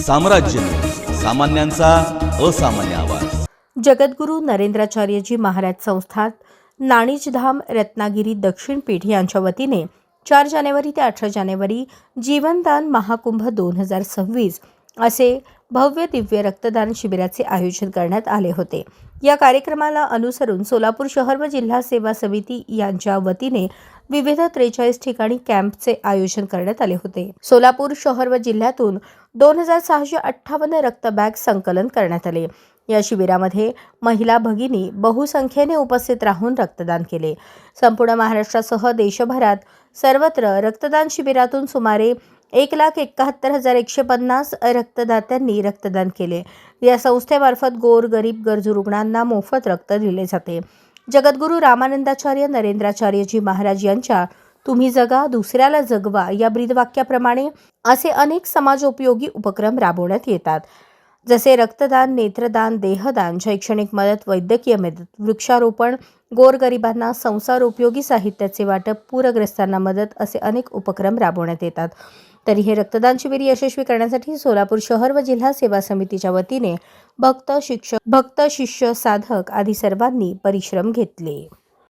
साम्राज्य न्यूज, सामान्यांचा असामान्य आवाज। जगद्गुरू नरेंद्राचार्यजी महाराज संस्थान नाणीजधाम रत्नागिरी दक्षिण पीठ यांच्या वतीने 4 जानेवारी ते 18 जानेवारी जीवनदान महाकुंभ 2026 असे भव्य दिव्य रक्तदान शिबिराचे आयोजन करण्यात आले होते। या कार्यक्रमाला अनुसरून सोलापूर शहर व जिल्हा सेवा समिती यांच्या वतीने विविध 43 ठिकाणी कॅम्पचे आयोजन करण्यात आले होते। सोलापूर शहर व जिल्ह्यातून 2658 रक्त बॅग संकलन करण्यात आले। या शिबिरामध्ये महिला भगिनी बहुसंख्येने उपस्थित राहून रक्तदान केले। संपूर्ण महाराष्ट्रासह देशभरात सर्वत्र रक्तदान शिबिरातून सुमारे 1,71,150 रक्तदात्यांनी रक्तदान केले। या संस्थेमार्फत गोरगरीब गरजू रुग्णांना मोफत रक्त दिले जाते। जगद्गुरू रामानंदाचार्य नरेंद्राचार्यजी महाराज यांच्या तुम्ही जगा दुसऱ्याला जगवा या ब्रीदवाक्याप्रमाणे असे अनेक समाजोपयोगी उपक्रम राबवण्यात येतात, जसे रक्तदान, नेत्रदान, देहदान, शैक्षणिक मदत, वैद्यकीय मदत, वृक्षारोपण, गोरगरिबांना संसार उपयोगी साहित्याचे वाटप, पूरग्रस्तांना मदत असे अनेक उपक्रम राबवण्यात येतात। तरी हे रक्तदान शिबिर यशस्वी करण्यासाठी सोलापूर शहर व जिल्हा सेवा समितीच्या वतीने भक्त, शिक्षक, भक्त, शिष्य, साधक आदी सर्वांनी परिश्रम घेतले।